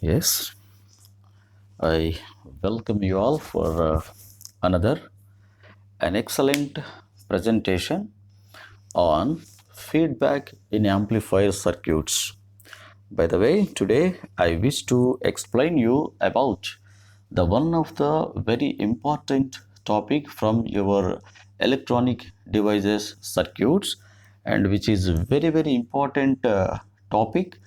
Yes, I welcome you all for another an excellent presentation on feedback in amplifier circuits. By the way, today I wish to explain you about the one of the very important topic from your electronic devices circuits, and which is very important topic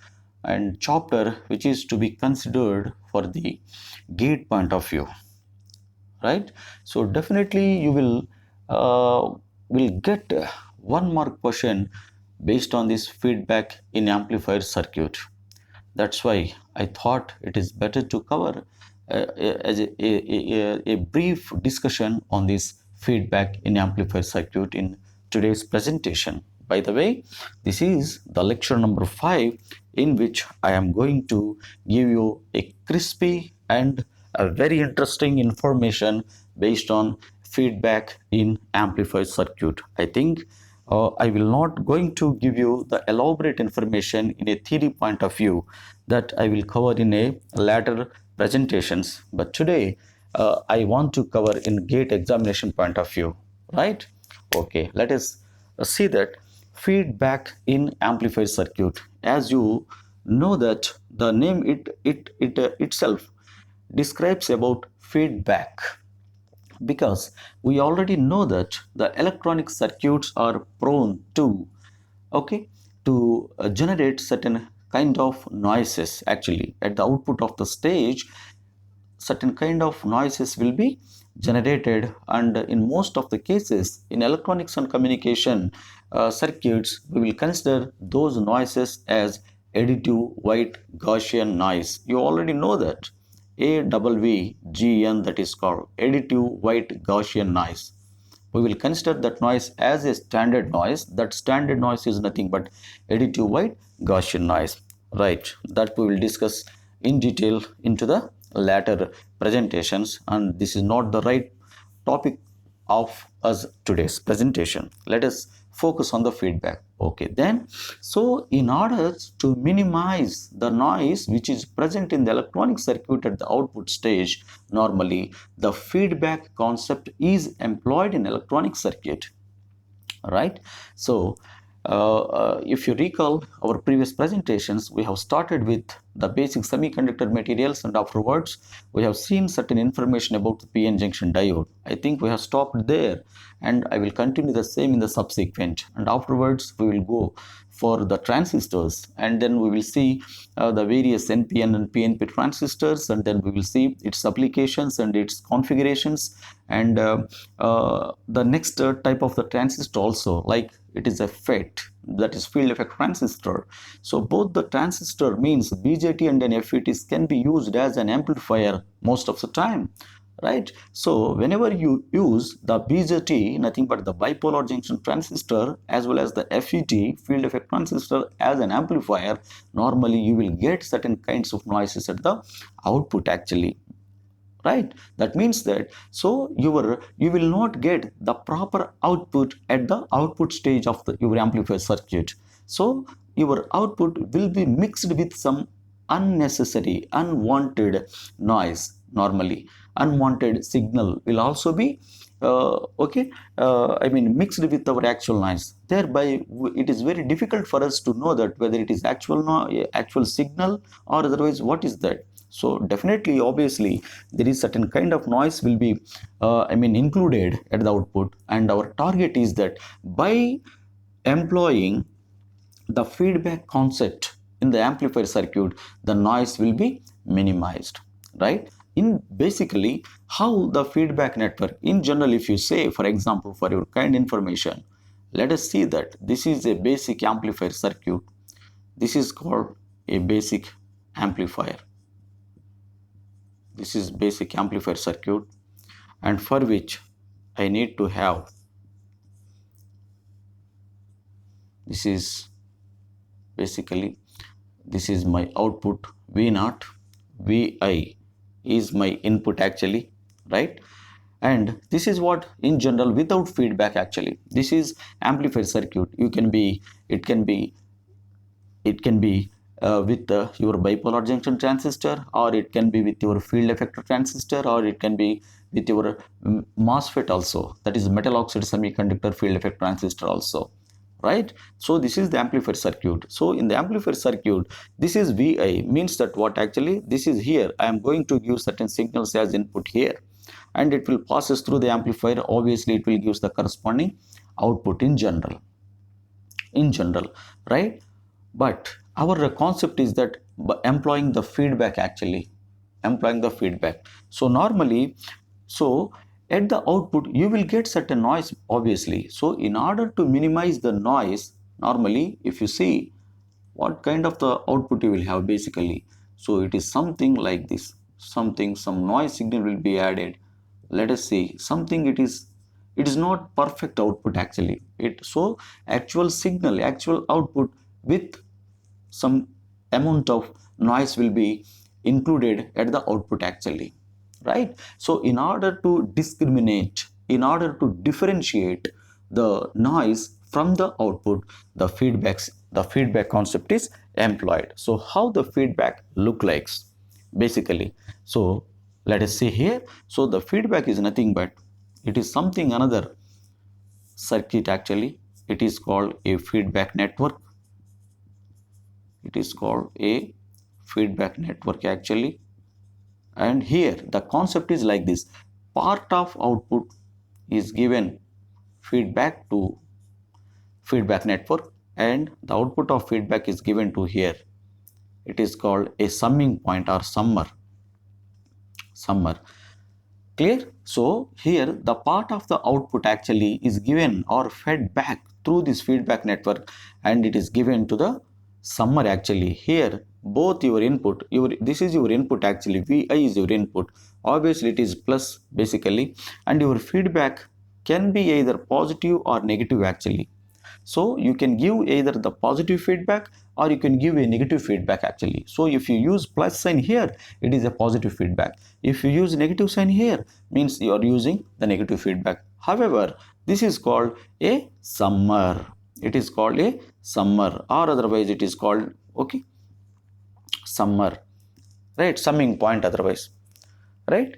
and chapter which is to be considered for the gate point of view, right? So definitely you will get one mark question based on this feedback in amplifier circuit. That's why I thought it is better to cover as a brief discussion on this feedback in amplifier circuit in today's presentation. By the way, this is the lecture number 5 in which I am going to give you a crispy and a very interesting information based on feedback in amplifier circuit. I think I will not going to give you the elaborate information in a theory point of view that I will cover in a later presentations. But today I want to cover in gate examination point of view, right? Okay, let us see that feedback in amplifier circuit. As you know that the name itself describes about feedback, because we already know that the electronic circuits are prone to, okay, to generate certain kind of noises. Actually, at the output of the stage, certain kind of noises will be generated, and in most of the cases in electronics and communication circuits, we will consider those noises as additive white Gaussian noise. You already know that AWGN, that is called additive white Gaussian noise. We will consider that noise as a standard noise. That standard noise is nothing but additive white Gaussian noise, right? That we will discuss in detail into the later presentations, and this is not the right topic of us today's presentation. Let us focus on the feedback. Okay, then, so in order to minimize the noise which is present in the electronic circuit at the output stage, normally the feedback concept is employed in electronic circuit, right? So if you recall our previous presentations, we have started with the basic semiconductor materials, and afterwards we have seen certain information about the PN junction diode. I think we have stopped there, and I will continue the same in the subsequent, and afterwards we will go for the transistors, and then we will see the various NPN and PNP transistors, and then we will see its applications and its configurations, and the next type of the transistor also, like it is a FET, that is field effect transistor. So both the transistor means BJT and an FETs can be used as an amplifier most of the time, right? So whenever you use the BJT, nothing but the bipolar junction transistor, as well as the FET, field effect transistor, as an amplifier, normally you will get certain kinds of noises at the output actually, right? That means that so you will not get the proper output at the output stage of your amplifier circuit. So your output will be mixed with some unnecessary, unwanted noise. Normally unwanted signal will also be I mean mixed with our actual noise. Thereby it is very difficult for us to know that whether it is actual signal, or otherwise what is that. So definitely, obviously, there is certain kind of noise will be included at the output, and our target is that by employing the feedback concept in the amplifier circuit, the noise will be minimized, right? In basically how the feedback network in general, if you say, for example, for your kind information, let us see that this is a basic amplifier circuit. This is called a basic amplifier. This is basic amplifier circuit, and for which I need to have, this is basically, this is my output V0, Vi is my input actually, right? And this is what in general without feedback actually, this is amplifier circuit. It can be with your bipolar junction transistor, or it can be with your field effector transistor, or it can be with your MOSFET also, that is metal oxide semiconductor field effect transistor also, right? So this is the amplifier circuit. So in the amplifier circuit, this is Vi, means that what actually this is here, I am going to give certain signals as input here, and it will passes through the amplifier. Obviously it will give the corresponding output in general, right? But our concept is that employing the feedback, actually employing the feedback. So normally, so at the output you will get certain noise, obviously. So in order to minimize the noise, normally if you see what kind of the output you will have basically, so it is something like this, some noise signal will be added. Let us see something, it is not perfect output actually. It so actual signal, actual output with some amount of noise will be included at the output actually, right? So in order to discriminate, in order to differentiate the noise from the output, the feedback concept is employed. So how the feedback look like basically? So let us see here. So the feedback is nothing but it is something another circuit actually. It is called a feedback network. It is called a feedback network actually. And here the concept is like this: part of output is given feedback to feedback network, and the output of feedback is given to here. It is called a summing point or summer. Clear? So here the part of the output actually is given or fed back through this feedback network, and it is given to the summer actually. Here both your input, this is your input actually, Vi is your input, obviously it is plus basically, and your feedback can be either positive or negative actually. So you can give either the positive feedback or you can give a negative feedback actually. So if you use plus sign here, it is a positive feedback. If you use negative sign here, means you are using the negative feedback. However, this is called a summer. It is called a summer, or otherwise it is called, okay, summer, right? Summing point otherwise, right?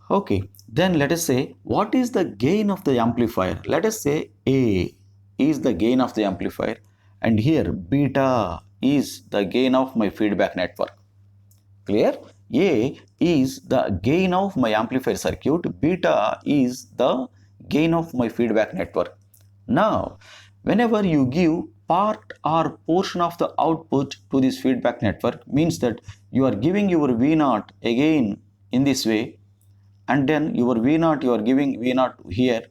Okay, then let us say what is the gain of the amplifier. Let us say A is the gain of the amplifier, and here beta is the gain of my feedback network. Clear? A is the gain of my amplifier circuit, beta is the gain of my feedback network. Now, whenever you give part or portion of the output to this feedback network, means that you are giving your V0 again in this way, and then your V0, you are giving V0 here,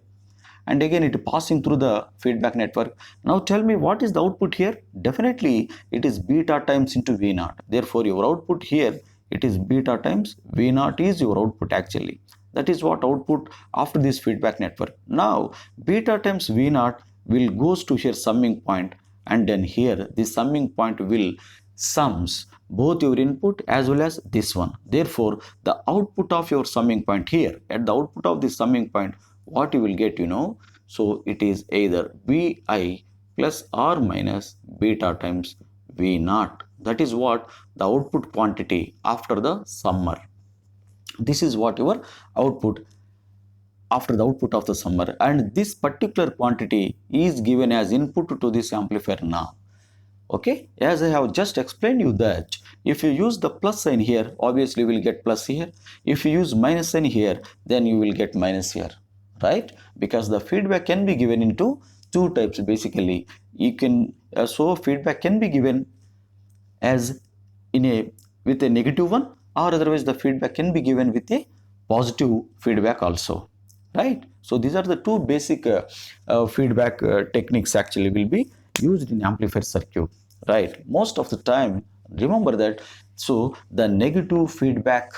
and again it is passing through the feedback network. Now tell me what is the output here? Definitely it is beta times into V0. Therefore your output here, it is beta times V0 is your output actually. That is what output after this feedback network. Now beta times V0 will goes to here summing point, and then here this summing point will sums both your input as well as this one. Therefore the output of your summing point here, at the output of this summing point, what you will get, so it is either Vi plus or minus beta times V0. That is what the output quantity after the summer. This is what your output after the output of the summer, and this particular quantity is given as input to this amplifier now. Okay, as I have just explained you that if you use the plus sign here, obviously you will get plus here. If you use minus sign here, then you will get minus here, right? Because the feedback can be given into two types basically. You can so feedback can be given as with a negative one, or otherwise the feedback can be given with a positive feedback also, right? So these are the two basic feedback techniques actually will be used in amplifier circuit, right? Most of the time, remember that. So the negative feedback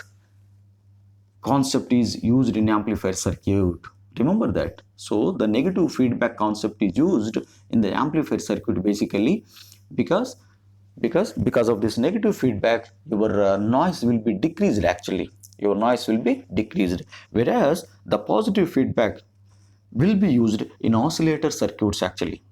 concept is used in amplifier circuit. Remember that. So the negative feedback concept is used in the amplifier circuit basically because of this negative feedback, your noise will be decreased actually. Your noise will be decreased, whereas the positive feedback will be used in oscillator circuits actually,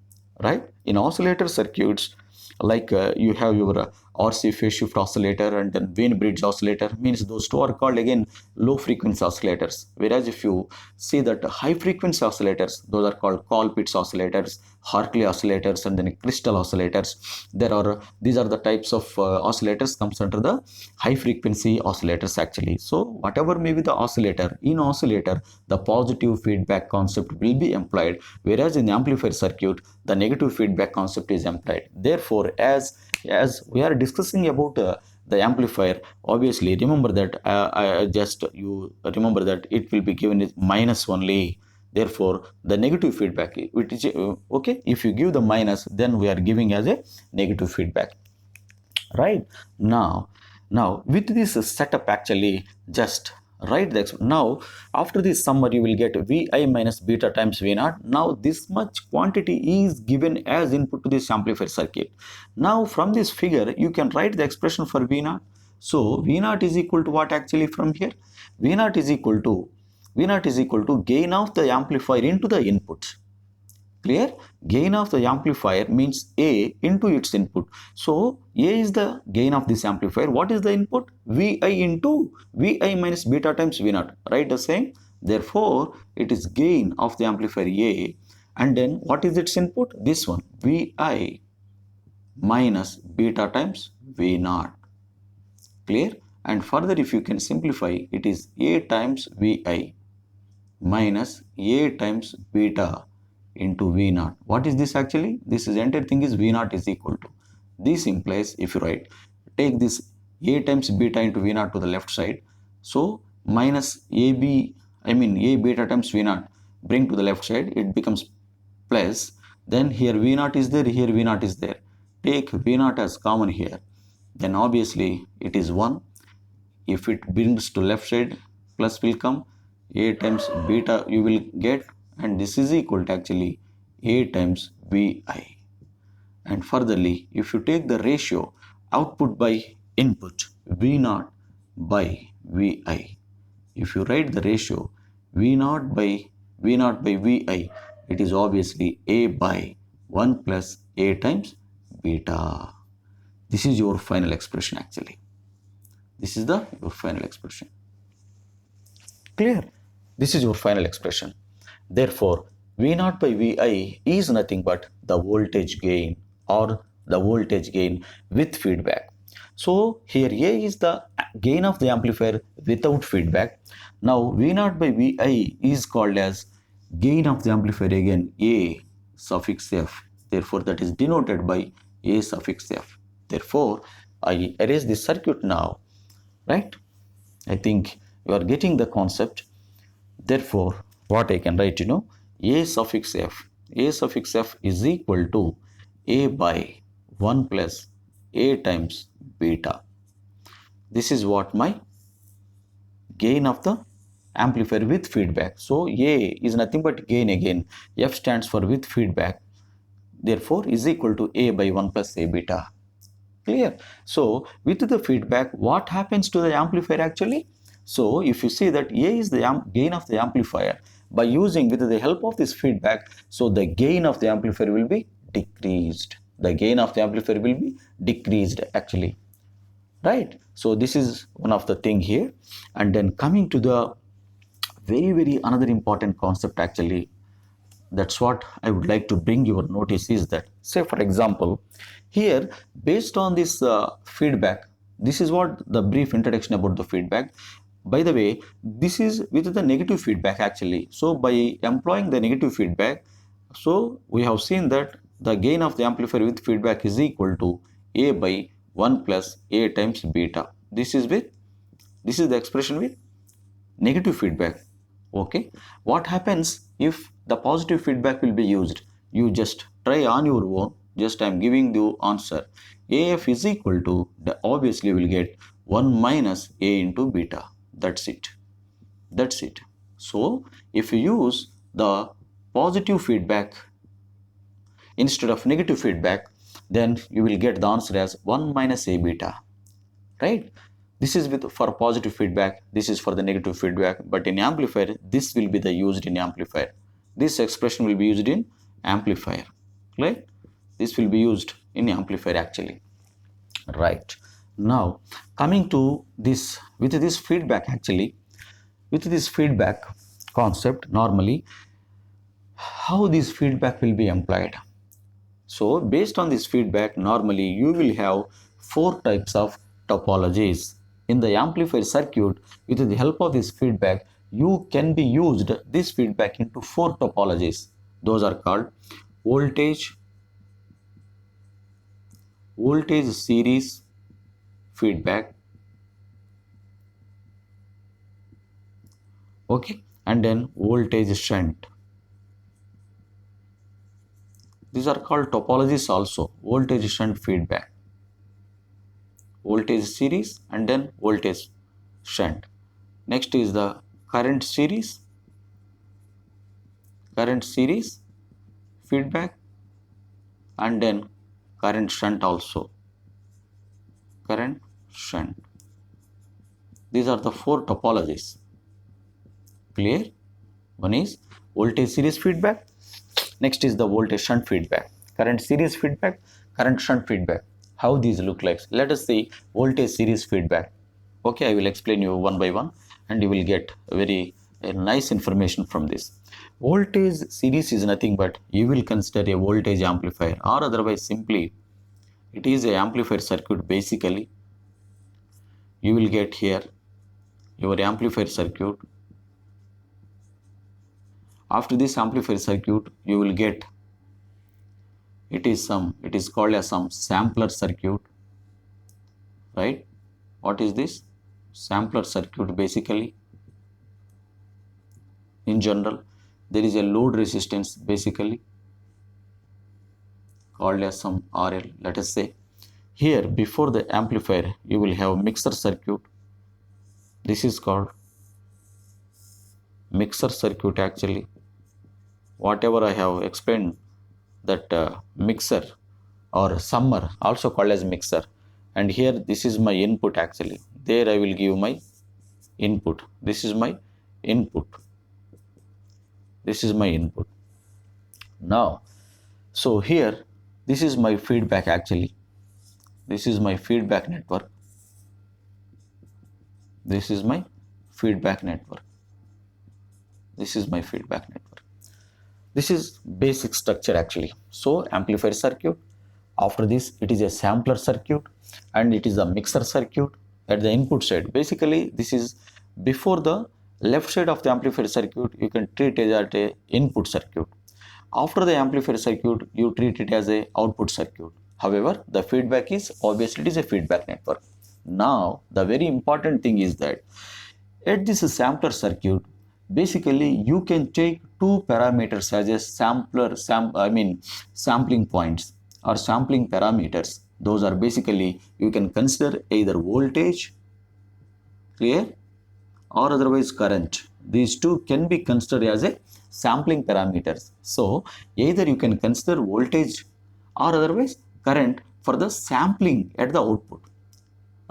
right? In oscillator circuits, like you have your RC phase shift oscillator and then Wien bridge oscillator, means those two are called again low frequency oscillators. Whereas if you see that high frequency oscillators, those are called Colpitts oscillators, Hartley oscillators, and then crystal oscillators. These are the types of oscillators comes under the high frequency oscillators actually. So whatever may be the oscillator, in oscillator the positive feedback concept will be employed, whereas in the amplifier circuit the negative feedback concept is employed. Therefore, as we are discussing about the amplifier, obviously remember that you remember that it will be given as minus only. Therefore, the negative feedback, which is okay, if you give the minus, then we are giving as a negative feedback, right? Now with this setup actually, just write the now after this summary you will get Vi minus beta times V naught. Now this much quantity is given as input to this amplifier circuit. Now from this figure you can write the expression for V naught. So V naught is equal to what actually from here? V naught is equal to gain of the amplifier into the input. Clear? Gain of the amplifier means A into its input. So A is the gain of this amplifier. What is the input? Vi into Vi minus beta times V naught. Right the same. Therefore, it is gain of the amplifier A. And then what is its input? This one. Vi minus beta times V naught. Clear? And further if you can simplify, it is A times Vi minus A times beta into V naught. What is this actually? This is entire thing is V naught is equal to. This implies, if you write, take this A times beta into V naught to the left side. So minus A beta times V naught, bring to the left side, it becomes plus. Then here V naught is there, here V naught is there. Take V naught as common here. Then obviously it is 1. If it brings to left side, plus will come. A times beta you will get, and this is equal to actually A times Vi. And furtherly, if you take the ratio output by input V naught by Vi, if you write the ratio V naught by Vi, it is obviously A by 1 plus A times beta. This is your final expression actually. This is your final expression. Clear? This is your final expression. Therefore, V naught by Vi is nothing but the voltage gain or the voltage gain with feedback. So here A is the gain of the amplifier without feedback. Now V naught by Vi is called as gain of the amplifier again A suffix F. Therefore, that is denoted by A suffix F. Therefore, I erase this circuit now, right? I think you are getting the concept. Therefore, what I can write, A suffix F is equal to A by 1 plus A times beta. This is what my gain of the amplifier with feedback. So A is nothing but gain again. F stands for with feedback. Therefore, is equal to A by 1 plus A beta. Clear? So with the feedback, what happens to the amplifier actually? So if you see that A is the gain of the amplifier, by using with the help of this feedback, so the gain of the amplifier will be decreased. The gain of the amplifier will be decreased actually, right? So this is one of the thing here. And then coming to the very another important concept actually, that's what I would like to bring your notice is that, say for example, here based on this feedback, this is what the brief introduction about the feedback. By the way, this is with the negative feedback actually. So by employing the negative feedback, so we have seen that the gain of the amplifier with feedback is equal to A by 1 plus A times beta. This is the expression with negative feedback. Okay, what happens if the positive feedback will be used? You just try on your own. Just I am giving the answer. AF is equal to, obviously will get 1 minus A into beta. That's it. So if you use the positive feedback instead of negative feedback, then you will get the answer as 1 minus A beta, right? This is for positive feedback, this is for the negative feedback, but in amplifier, this will be used in amplifier. This expression will be used in amplifier, right? This will be used in amplifier actually. Right. Now coming to this, with this feedback actually, with this feedback concept, normally how this feedback will be employed. So based on this feedback, normally you will have four types of topologies. In the amplifier circuit, with the help of this feedback, you can be used this feedback into four topologies. Those are called voltage series feedback, okay, and then voltage shunt. These are called topologies also, voltage shunt feedback, voltage series, and then voltage shunt. Next is the current series feedback, and then current shunt also, current shunt. These are the four topologies. Clear? One is voltage series feedback, next is the voltage shunt feedback, current series feedback, current shunt feedback. How these look like? Let us see voltage series feedback. Okay, I will explain you one by one and you will get very nice information from this. Voltage series is nothing but you will consider a voltage amplifier, or otherwise simply it is a amplifier circuit. Basically you will get here your amplifier circuit. After this amplifier circuit you will get, it is called as some sampler circuit, right? What is this sampler circuit? Basically in general there is a load resistance basically called as some RL. Let us say here before the amplifier you will have mixer circuit. This is called mixer circuit actually. Whatever I have explained, that mixer or summer also called as mixer, and here this is my input actually. There I will give my input. This is my input. This is my input. Now, so here this is my feedback actually. This is my feedback network. This is my feedback network. This is my feedback network. This is basic structure actually. So amplifier circuit, after this it is a sampler circuit, and it is a mixer circuit at the input side. Basically this is before the left side of the amplifier circuit, you can treat it as a input circuit. After the amplifier circuit you treat it as a output circuit. However, the feedback is obviously it is a feedback network. Now the very important thing is that at this sampler circuit, basically you can take two parameters as a sampling points or sampling parameters. Those are basically, you can consider either voltage, clear, or otherwise current. These two can be considered as a sampling parameters. So either you can consider voltage or otherwise current for the sampling at the output,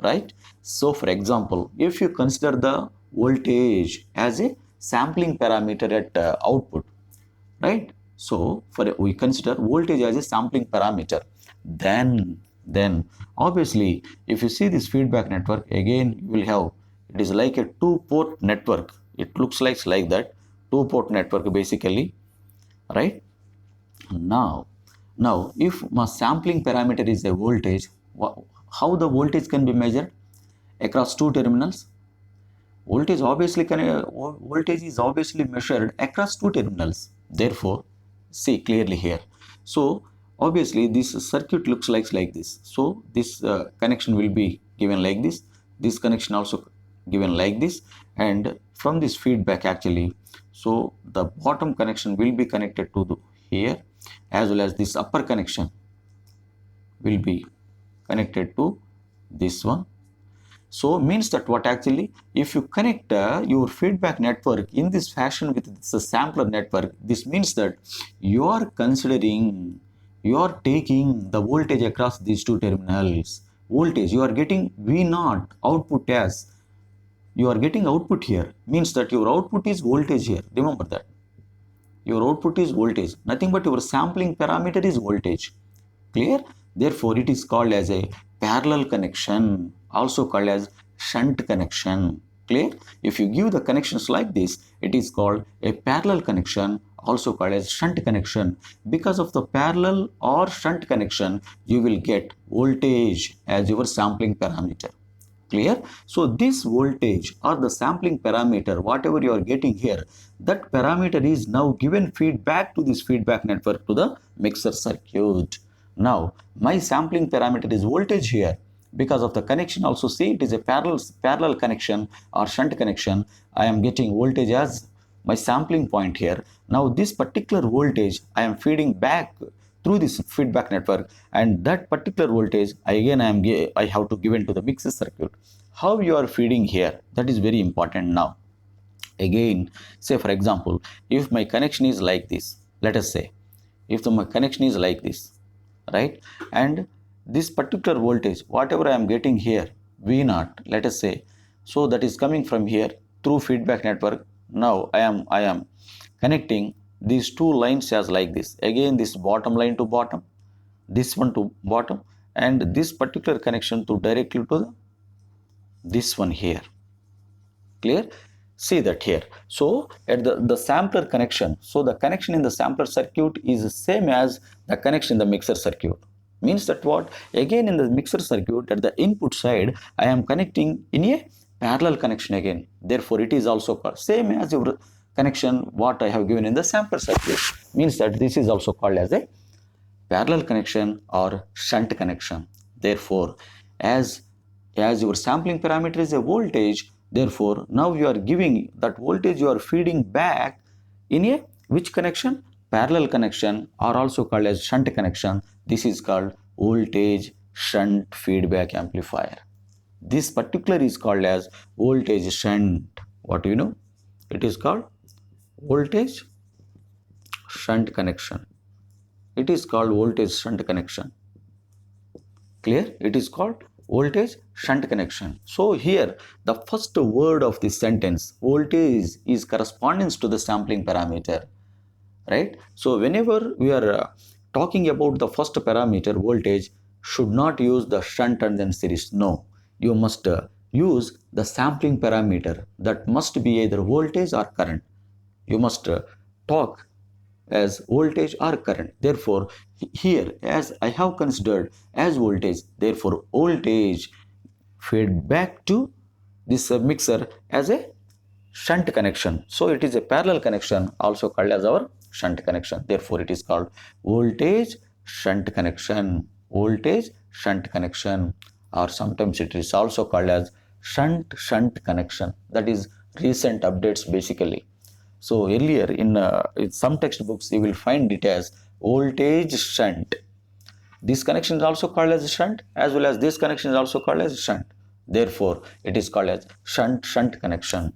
right? So for example, if you consider the voltage as a sampling parameter at output, right? So we consider voltage as a sampling parameter, then obviously if you see this feedback network, again you will have, it is like a two-port network. It looks like that, two-port network basically, right? Now if my sampling parameter is a voltage, how the voltage can be measured across two terminals? Voltage is obviously measured across two terminals. Therefore, see clearly here. So obviously this circuit looks like this. So this connection will be given like this. This connection also given like this, and from this feedback actually, so the bottom connection will be connected to here, as well as this upper connection will be connected to this one. So means that what actually, if you connect your feedback network in this fashion with this sampler network, this means that you are considering, you are taking the voltage across these two terminals. Voltage, you are getting V0 output as, you are getting output here, means that your output is voltage here. Remember that. Your output is voltage, nothing but your sampling parameter is voltage. Clear? Therefore, it is called as a parallel connection, also called as shunt connection. Clear? If you give the connections like this, it is called a parallel connection, also called as shunt connection. Because of the parallel or shunt connection, you will get voltage as your sampling parameter. Clear? So this voltage or the sampling parameter, whatever you are getting here, that parameter is now given feedback to this feedback network to the mixer circuit. Now my sampling parameter is voltage here. Because of the connection, also see it is a parallel connection or shunt connection. I am getting voltage as my sampling point here. Now this particular voltage I am feeding back through this feedback network, and that particular voltage I have to give into the mixer circuit. How you are feeding here, that is very important. Now again, say for example, if my connection is like this, let us say if my connection is like this, right, and this particular voltage whatever I am getting here, V0, let us say, so that is coming from here through feedback network. Now I am connecting these two lines as like this. Again, this bottom line to bottom, this one to bottom, and this particular connection to directly to this one here. Clear? See that here. So at the sampler connection, so the connection in the sampler circuit is the same as the connection in the mixer circuit. Means that what? Again in the mixer circuit at the input side, I am connecting in a parallel connection again. Therefore, it is also called same as your connection what I have given in the sampler circuit. Means that this is also called as a parallel connection or shunt connection. Therefore, as your sampling parameter is a voltage, therefore now you are giving that voltage, you are feeding back in a which connection? Parallel connection, or also called as shunt connection. This is called voltage shunt feedback amplifier. This particular is called as voltage shunt. What do you know? It is called voltage shunt connection. It is called voltage shunt connection. Clear? It is called voltage shunt connection. So here the first word of this sentence, voltage, is correspondence to the sampling parameter, right? So whenever we are talking about the first parameter, voltage, should not use the shunt and then series. No, you must use the sampling parameter. That must be either voltage or current. You must talk as voltage or current. Therefore, here as I have considered as voltage, therefore voltage fed back to this mixer as a shunt connection. So it is a parallel connection, also called as our shunt connection. Therefore, it is called voltage shunt connection. Voltage shunt connection, or sometimes it is also called as shunt connection. That is recent updates basically. So earlier in some textbooks you will find it as voltage shunt. This connection is also called as shunt, as well as this connection is also called as shunt. Therefore, it is called as shunt connection.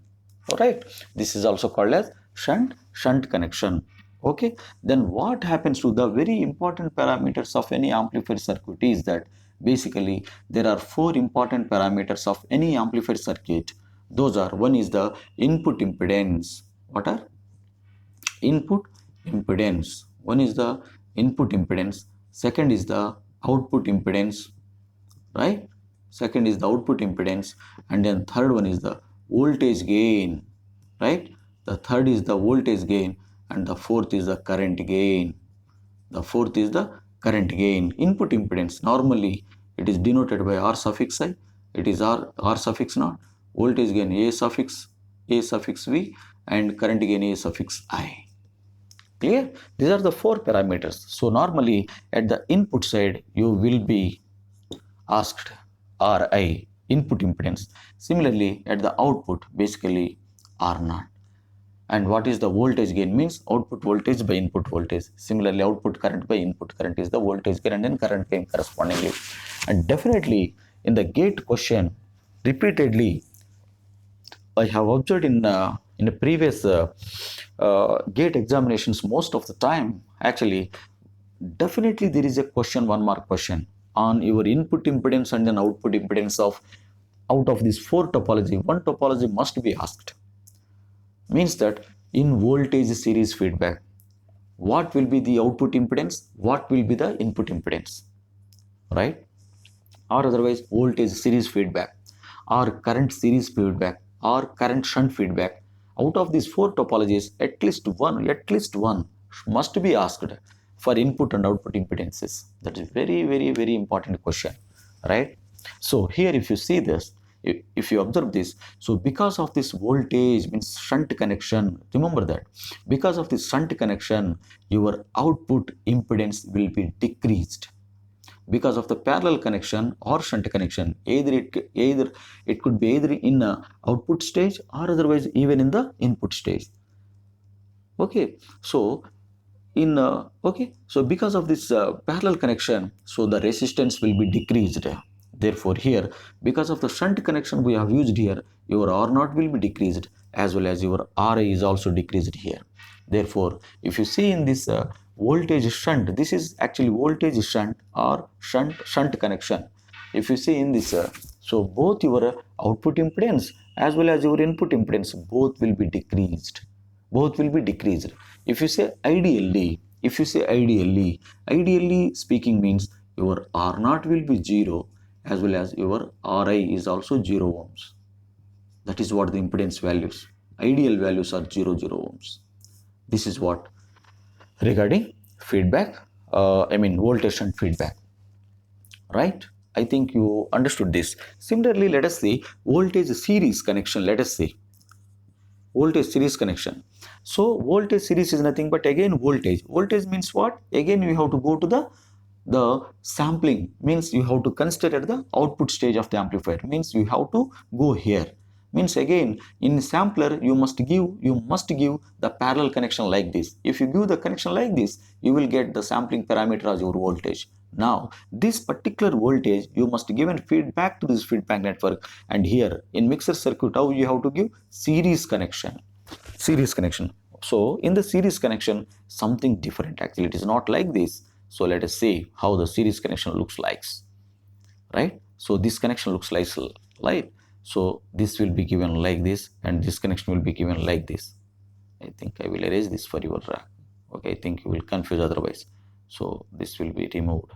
Alright, this is also called as shunt connection. Okay, then what happens to the very important parameters of any amplifier circuit is that basically there are four important parameters of any amplifier circuit. Those are, one is the input impedance. What are input impedance? One is the input impedance, second is the output impedance, right? Second is the output impedance, and then third one is the voltage gain, right? The third is the voltage gain, and the fourth is the current gain. The fourth is the current gain. Input impedance, normally it is denoted by R suffix I, it is R suffix naught, voltage gain A suffix V, and current gain A suffix I. Clear? These are the four parameters. So normally at the input side you will be asked Ri, input impedance. Similarly at the output basically R0. And what is the voltage gain? Means output voltage by input voltage. Similarly output current by input current is the voltage gain, and then current gain correspondingly. And definitely in the gate question repeatedly I have observed in the previous gate examinations, most of the time actually definitely there is a question, 1 mark question on your input impedance and then output impedance of out of these four topology. One topology must be asked. Means that in voltage series feedback, what will be the output impedance, what will be the input impedance? right? Or otherwise voltage series feedback, or current series feedback, or current shunt feedback. Out of these four topologies, at least one must be asked for input and output impedances. That is very, very, very important question, right? So here, if you see this, if you observe this, so because of this voltage means shunt connection, remember that because of this shunt connection, your output impedance will be decreased. Because of the parallel connection or shunt connection, either it could be either in a output stage or otherwise even in the input stage. Okay, so because of this parallel connection, so the resistance will be decreased. Therefore here, because of the shunt connection we have used here, your R naught will be decreased, as well as your Ra is also decreased here. Therefore, if you see in this voltage shunt, this is actually voltage shunt or shunt connection. If you see in this, so both your output impedance as well as your input impedance, both will be decreased. If you say ideally speaking means your R naught will be 0 as well as your Ri is also 0 ohms. That is what the impedance values. Ideal values are 0 ohms. This is what regarding feedback, voltage shunt feedback, right? I think you understood this. Similarly, let us see voltage series connection. Let us see voltage series connection. So voltage series is nothing but again voltage. Voltage means what? Again you have to go to the sampling, means you have to consider at the output stage of the amplifier, means you have to go here. Means again in sampler you must give the parallel connection like this. If you give the connection like this, you will get the sampling parameter as your voltage. Now this particular voltage you must give and feedback to this feedback network, and here in mixer circuit how you have to give series connection. So in the series connection, something different, actually it is not like this. So let us see how the series connection looks like, right? So this connection looks like so this will be given like this, and this connection will be given like this. I think I will erase this for your okay, I think you will confuse otherwise. So this will be removed,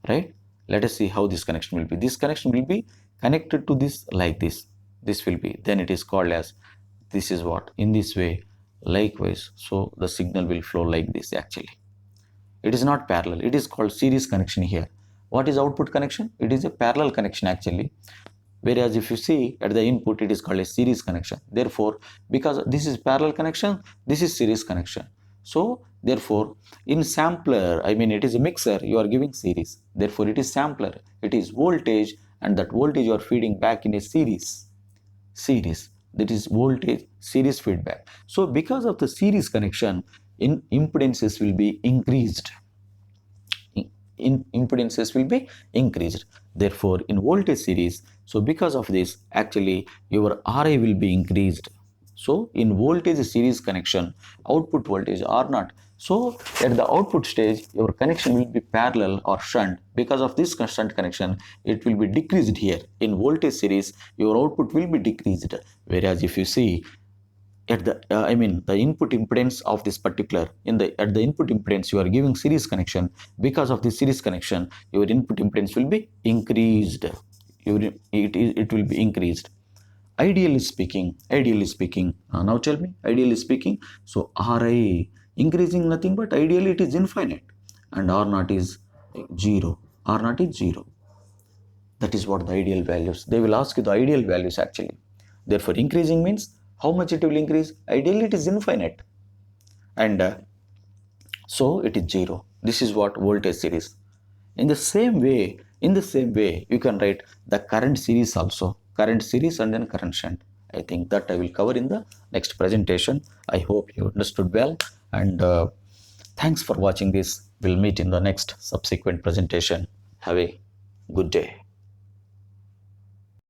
right? Let us see how this connection will be. This connection will be connected to this like this. This will be, then it is called as, this is what, in this way. Likewise, so the signal will flow like this. Actually it is not parallel, it is called series connection here. What is output connection? It is a parallel connection actually, whereas if you see at the input, it is called a series connection. Therefore, because this is parallel connection, this is series connection. So therefore in sampler, it is a mixer, you are giving series. Therefore it is sampler, it is voltage, and that voltage you are feeding back in a series, that is voltage series feedback. So because of the series connection, in impedances will be increased. Therefore in voltage series, so because of this, actually your Ra will be increased. So in voltage series connection, output voltage R naught, so at the output stage your connection will be parallel or shunt. Because of this shunt connection, it will be decreased here. In voltage series, your output will be decreased, whereas if you see at the the input impedance of this particular, at the input impedance you are giving series connection. Because of this series connection, your input impedance will be increased. It will be increased. Ideally speaking, now tell me, ideally speaking, so Ri increasing nothing but ideally it is infinite, and R naught is 0. That is what the ideal values. They will ask you the ideal values actually. Therefore increasing means how much it will increase. Ideally it is infinite, and so it is 0. This is what voltage series. In the same way, you can write the current series also. Current series and then current shunt. I think that I will cover in the next presentation. I hope you understood well, and thanks for watching this. We'll meet in the next subsequent presentation. Have a good day.